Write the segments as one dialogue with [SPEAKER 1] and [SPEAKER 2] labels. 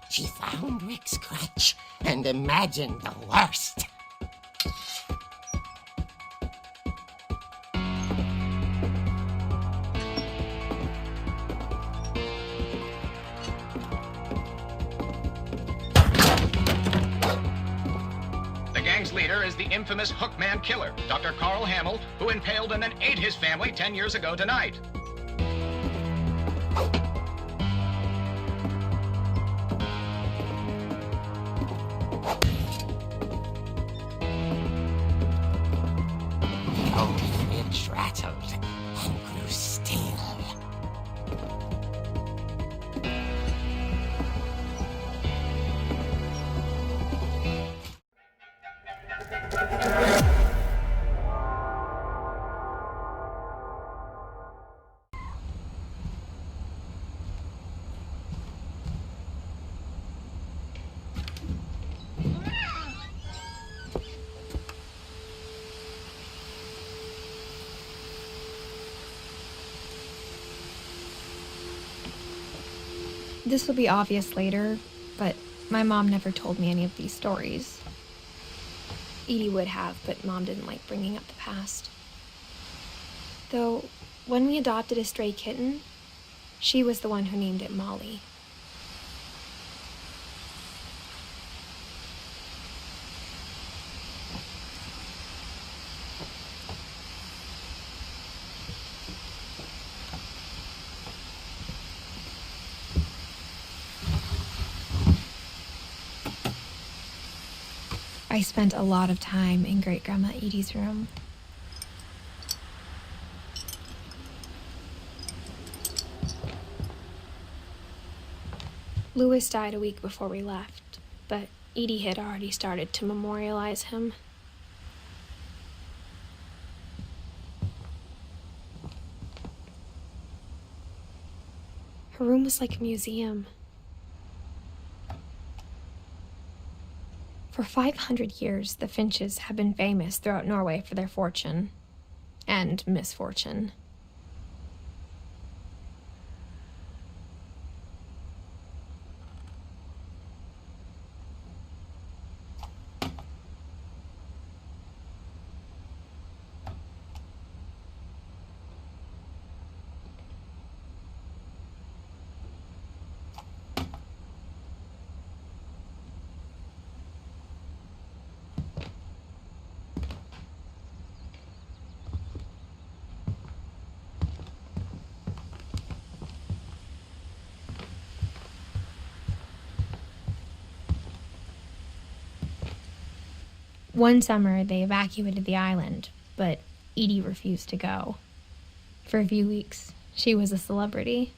[SPEAKER 1] She found Rick's crutch and imagined the worst.
[SPEAKER 2] The gang's leader is the infamous Hookman killer, Dr. Carl Hamill, who impaled and then ate his family 10 years ago tonight.
[SPEAKER 1] Finch rattled and grew still.
[SPEAKER 3] This will be obvious later, but my mom never told me any of these stories. Edie would have, but Mom didn't like bringing up the past. Though, when we adopted a stray kitten, she was the one who named it Molly. I spent a lot of time in Great-Grandma Edie's room. Louis died a week before we left, but Edie had already started to memorialize him. Her room was like a museum. For 500 years, the Finches have been famous throughout Norway for their fortune and misfortune. One summer, they evacuated the island, but Edie refused to go. For a few weeks, she was a celebrity.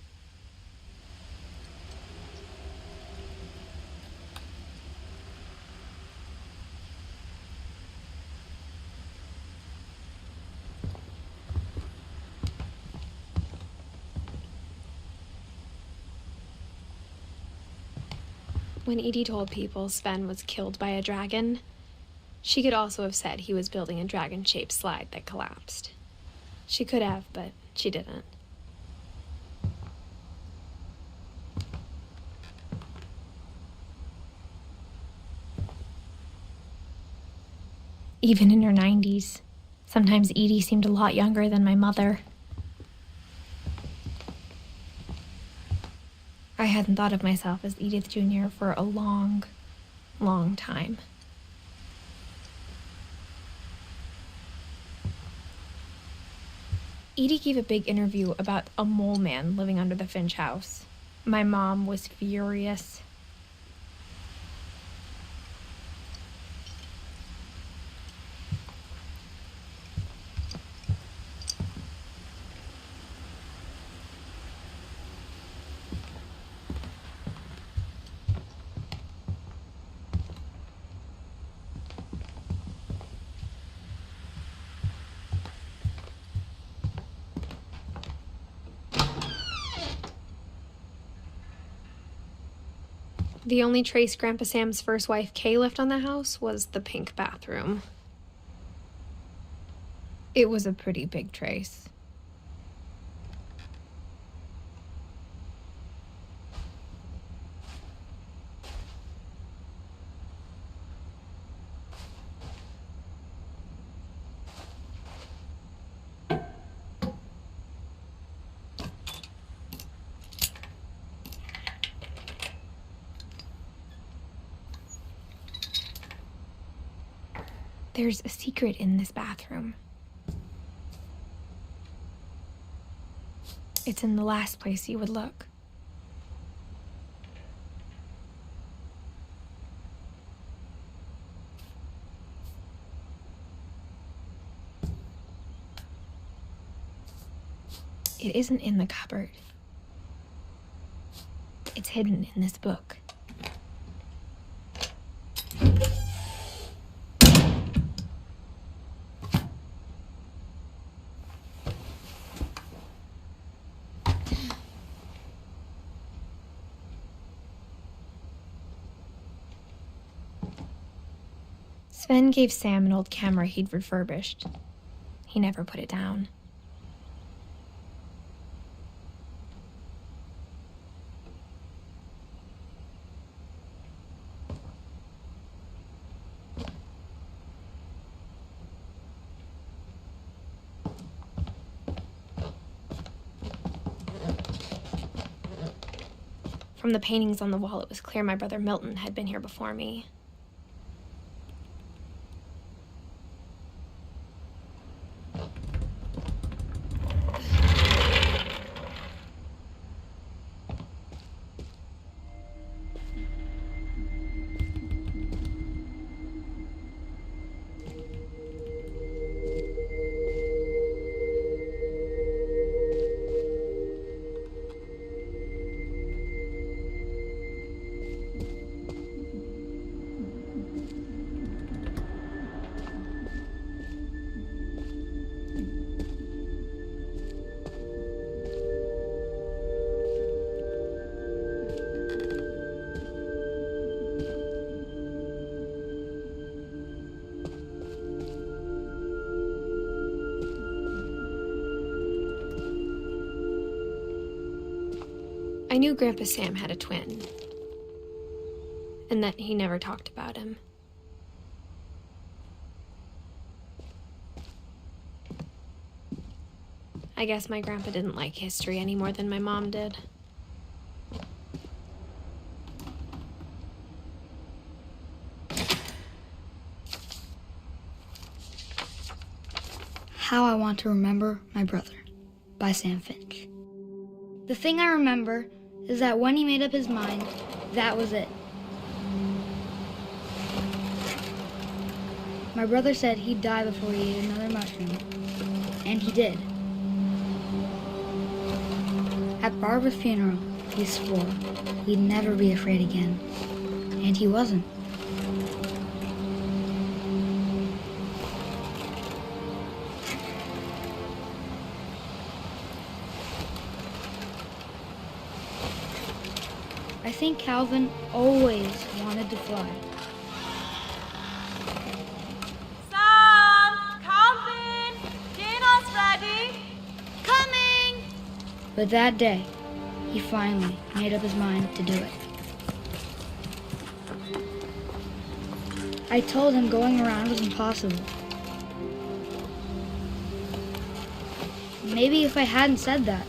[SPEAKER 3] When Edie told people Sven was killed by a dragon, she could also have said he was building a dragon-shaped slide that collapsed. She could have, but she didn't. Even in her 90s, sometimes Edie seemed a lot younger than my mother. I hadn't thought of myself as Edith Jr. for a long, long time. Edie gave a big interview about a mole man living under the Finch house. My mom was furious. The only trace Grandpa Sam's first wife, Kay, left on the house was the pink bathroom. It was a pretty big trace. There's a secret in this bathroom. It's in the last place you would look. It isn't in the cupboard. It's hidden in this book. Sven gave Sam an old camera he'd refurbished. He never put it down. From the paintings on the wall, it was clear my brother Milton had been here before me. I knew Grandpa Sam had a twin, and that he never talked about him. I guess my grandpa didn't like history any more than my mom did.
[SPEAKER 4] How I Want to Remember My Brother by Sam Finch. The thing I remember is that when he made up his mind, that was it. My brother said he'd die before he ate another mushroom, and he did. At Barbara's funeral, he swore he'd never be afraid again, and he wasn't. I think Calvin always wanted to fly.
[SPEAKER 5] Sam! Calvin! Dinner's ready! Coming!
[SPEAKER 4] But that day, he finally made up his mind to do it. I told him going around was impossible. Maybe if I hadn't said that,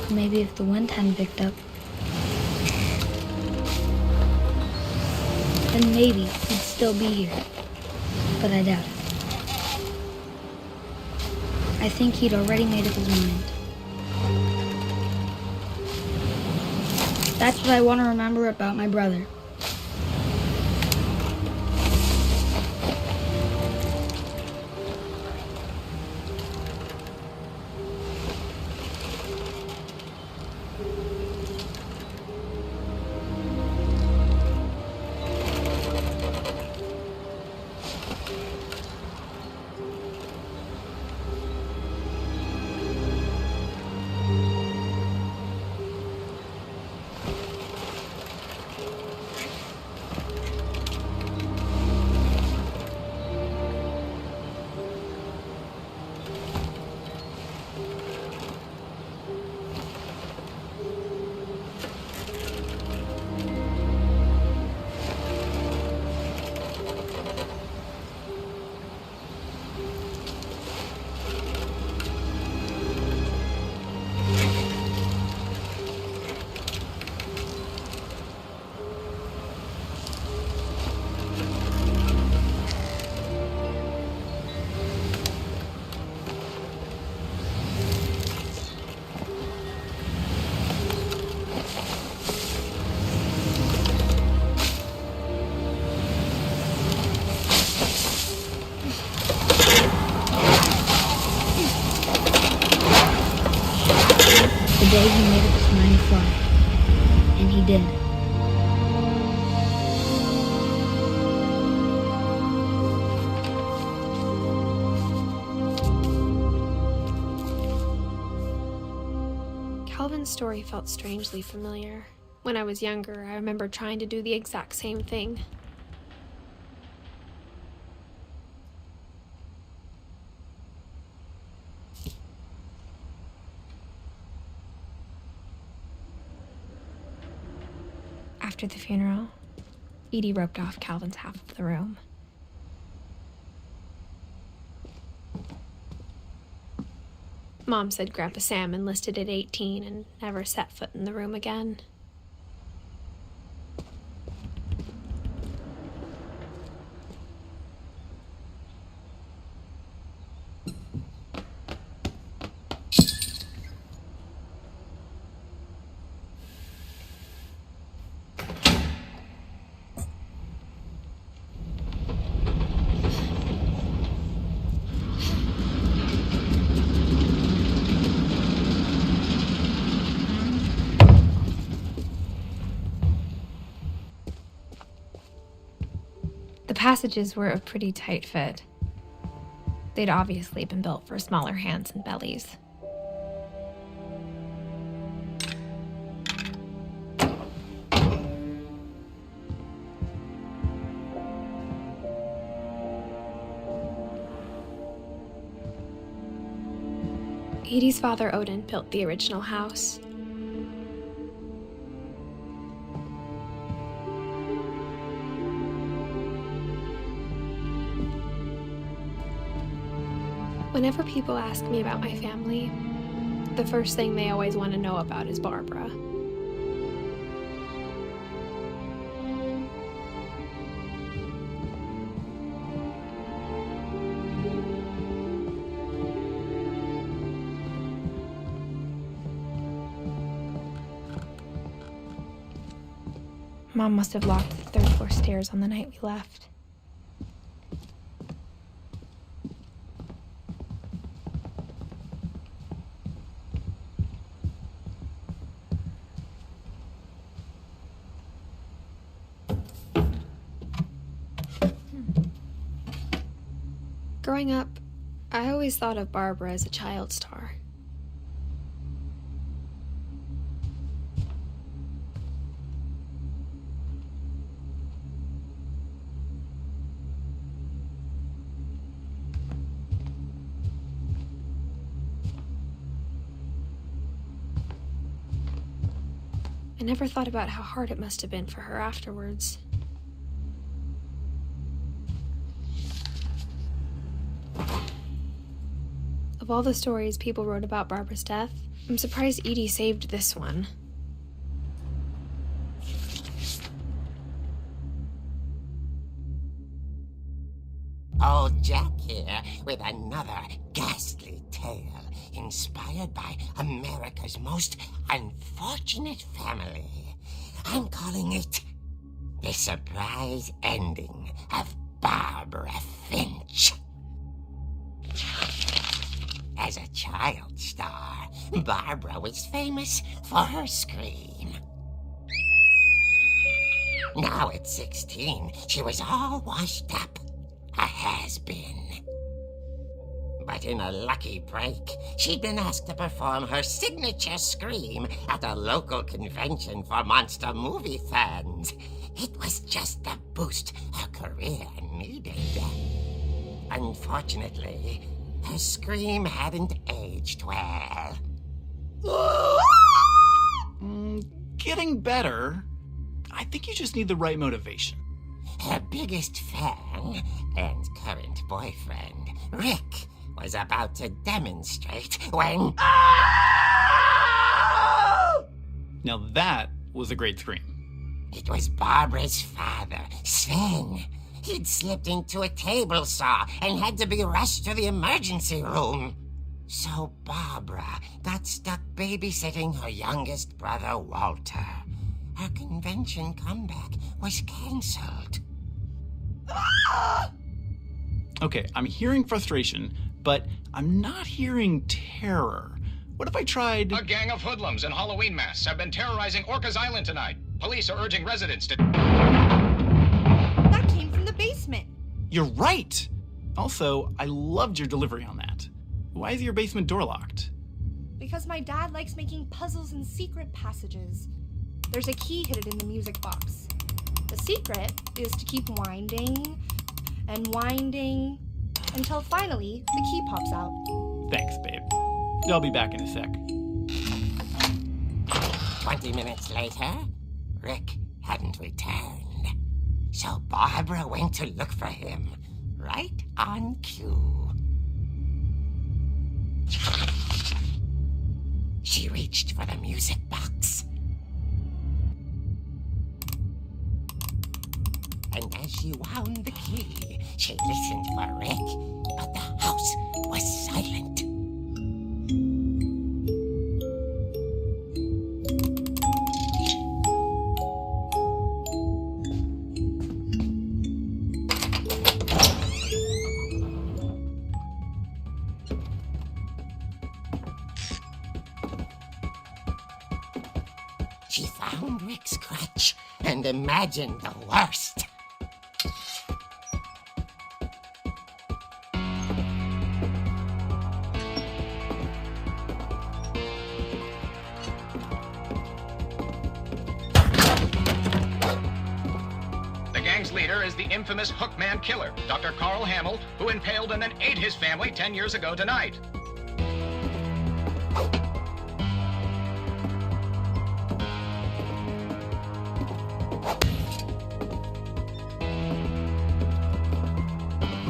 [SPEAKER 4] maybe if the wind hadn't picked up, then maybe he'd still be here. But I doubt it. I think he'd already made up his mind. That's what I want to remember about my brother. did.
[SPEAKER 3] Calvin's story felt strangely familiar. When I was younger, I remember trying to do the exact same thing. After the funeral, Edie roped off Calvin's half of the room. Mom said Grandpa Sam enlisted at 18 and never set foot in the room again. The passages were a pretty tight fit. They'd obviously been built for smaller hands and bellies. Edie's father, Odin, built the original house. Whenever people ask me about my family, the first thing they always want to know about is Barbara. Mom must have locked the third floor stairs on the night we left. Growing up, I always thought of Barbara as a child star. I never thought about how hard it must have been for her afterwards. Of all the stories people wrote about Barbara's death, I'm surprised Edie saved this one.
[SPEAKER 1] Old Jack here with another ghastly tale inspired by America's most unfortunate family. I'm calling it The Surprise Ending of Barbara Finch. As a child star, Barbara was famous for her scream. Now at 16, she was all washed up, a has-been. But in a lucky break, she'd been asked to perform her signature scream at a local convention for monster movie fans. It was just the boost her career needed. Unfortunately, her scream hadn't aged well.
[SPEAKER 6] Getting better. I think you just need the right motivation.
[SPEAKER 1] Her biggest fan and current boyfriend, Rick, was about to demonstrate when...
[SPEAKER 6] Now that was a great scream.
[SPEAKER 1] It was Barbara's father, Sven. He'd slipped into a table saw and had to be rushed to the emergency room. So Barbara got stuck babysitting her youngest brother, Walter. Her convention comeback was cancelled.
[SPEAKER 6] Okay, I'm hearing frustration, but I'm not hearing terror. What if I tried...
[SPEAKER 2] A gang of hoodlums in Halloween masks have been terrorizing Orcas Island tonight. Police are urging residents to...
[SPEAKER 5] That came from the basement.
[SPEAKER 6] You're right! Also, I loved your delivery on that. Why is your basement door locked?
[SPEAKER 5] Because my dad likes making puzzles and secret passages. There's a key hidden in the music box. The secret is to keep winding and winding until finally the key pops out.
[SPEAKER 6] Thanks, babe. I'll be back in a sec.
[SPEAKER 1] 20 minutes later, Rick hadn't returned. So Barbara went to look for him, right on cue. She reached for the music box. And as she wound the key, she listened for Rick, but the house was silent. She found Rick's crutch and imagined the worst.
[SPEAKER 2] The gang's leader is the infamous Hookman Killer, Dr. Carl Hamill, who impaled and then ate his family 10 years ago tonight.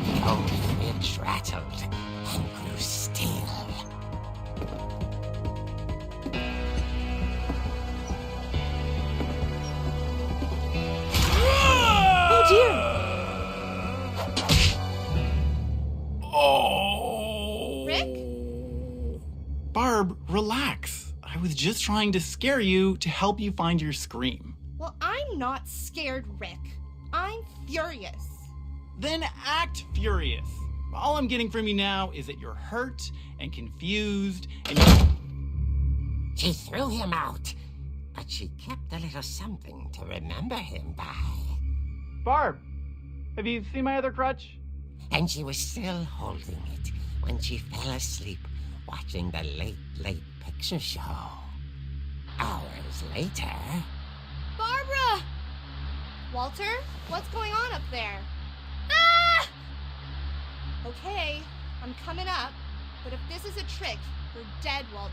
[SPEAKER 1] The old fridge rattled and grew still.
[SPEAKER 5] Oh dear!
[SPEAKER 6] Oh!
[SPEAKER 5] Rick?
[SPEAKER 6] Barb, relax. I was just trying to scare you to help you find your scream.
[SPEAKER 5] Well, I'm not scared, Rick. I'm furious.
[SPEAKER 6] Then act furious. All I'm getting from you now is that you're hurt and confused and
[SPEAKER 1] She threw him out, but she kept a little something to remember him by.
[SPEAKER 6] Barb, have you seen my other crutch?
[SPEAKER 1] And she was still holding it when she fell asleep watching the late picture show. Hours later...
[SPEAKER 5] Barbara! Walter, what's going on up there? Ah! Okay, I'm coming up, but if this is a trick, you're dead, Walter.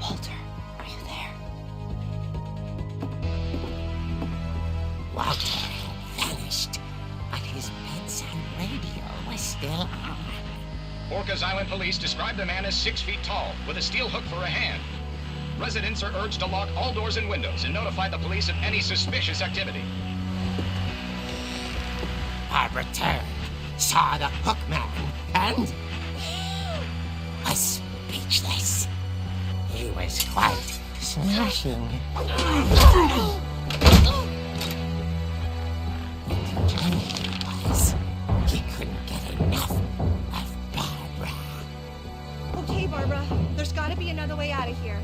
[SPEAKER 1] Walter, are you there? Walter had vanished, but his bedside radio was still on.
[SPEAKER 2] Orcas Island police describe the man as 6 feet tall, with a steel hook for a hand. Residents are urged to lock all doors and windows and notify the police of any suspicious activity.
[SPEAKER 1] Barbara turned, saw the hookman, and was speechless. He was quite smashing. And the dream was he couldn't get enough of Barbara.
[SPEAKER 5] Okay, Barbara, there's gotta be another way out of here.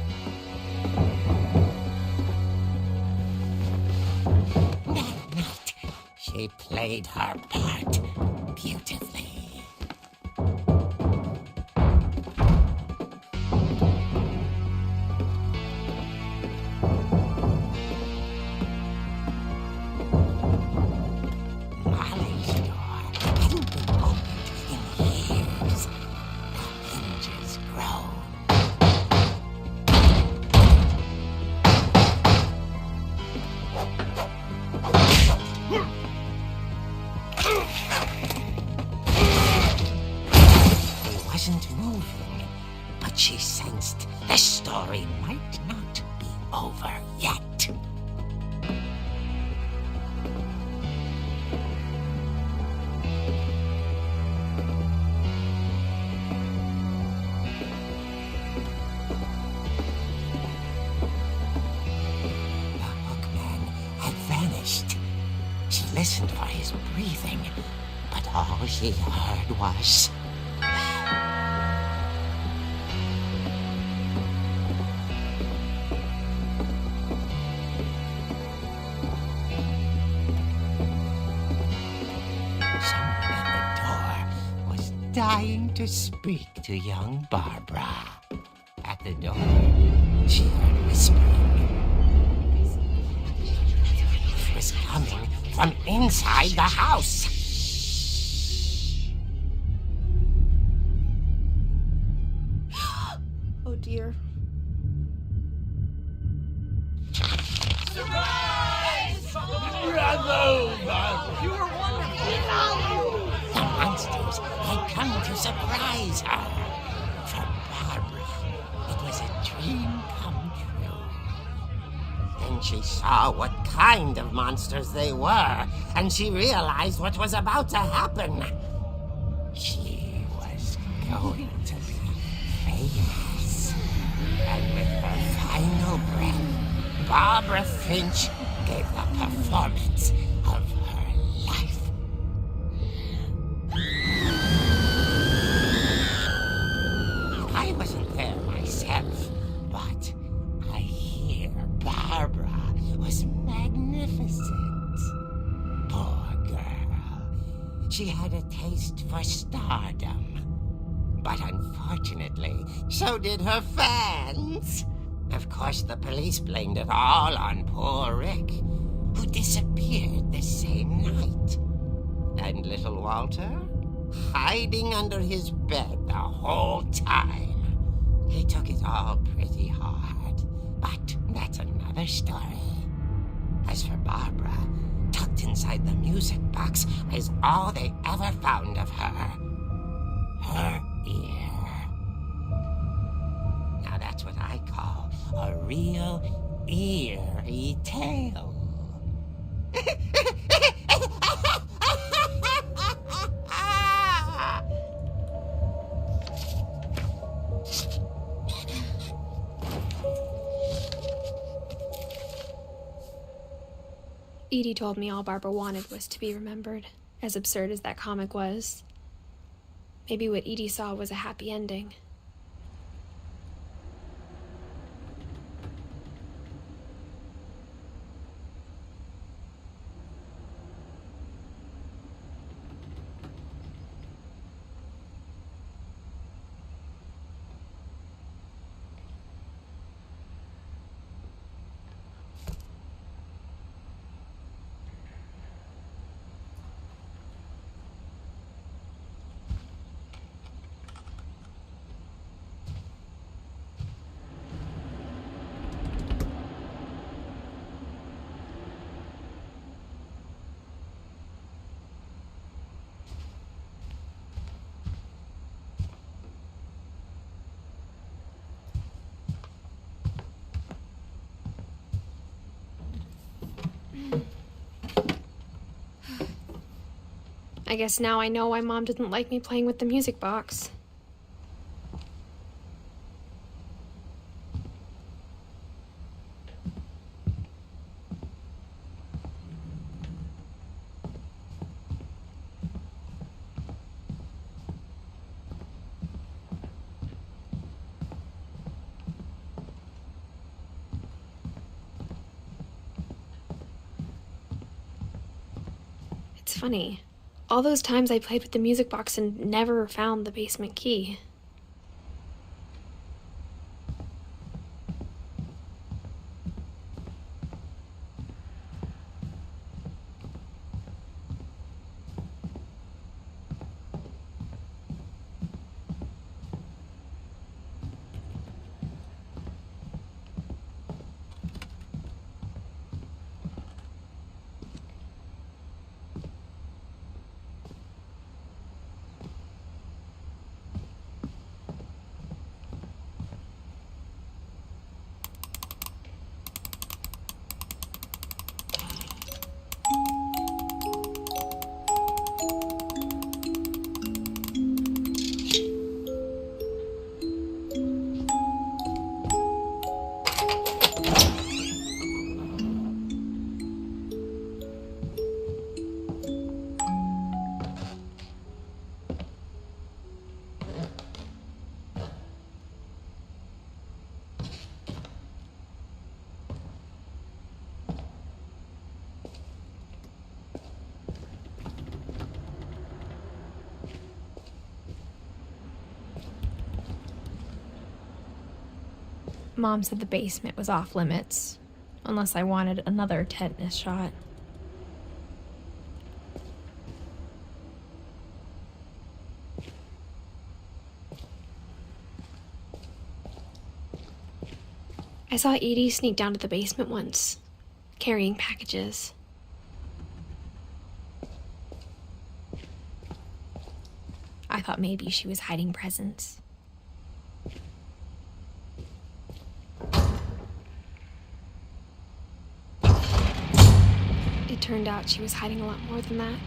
[SPEAKER 1] That night, she played her part beautifully. Molly's door hadn't been opened in years. The hinges groaned. He wasn't moving, but she sensed the story might not be over. vanished. She listened for his breathing, but all she heard was... someone at the door was dying to speak to young Barbara. At the door, she heard whispering. It was coming from inside the house.
[SPEAKER 5] Oh dear.
[SPEAKER 1] The monsters had come to surprise her. For Barbara, it was a dream come true. Then she saw what kind of monsters they were, and she realized what was about to happen. She was going to be famous. And with her final breath, Barbara Finch gave the performance of her life. I wasn't there myself, but I hear Barbara was magnificent. Poor girl. She had a taste for stardom. But unfortunately, so did her fans. Of course, the police blamed it all on poor Rick, who disappeared the same night. And little Walter, hiding under his bed the whole time. He took it all pretty hard, but that's another story. As for Barbara, tucked inside the music box is all they ever found of her. Her ear. Now that's what I call a real eerie tale.
[SPEAKER 3] Edie told me all Barbara wanted was to be remembered, as absurd as that comic was. Maybe what Edie saw was a happy ending. I guess now I know why Mom didn't like me playing with the music box. It's funny. All those times I played with the music box and never found the basement key. Mom said the basement was off limits, unless I wanted another tetanus shot. I saw Edie sneak down to the basement once, carrying packages. I thought maybe she was hiding presents. It turned out she was hiding a lot more than that.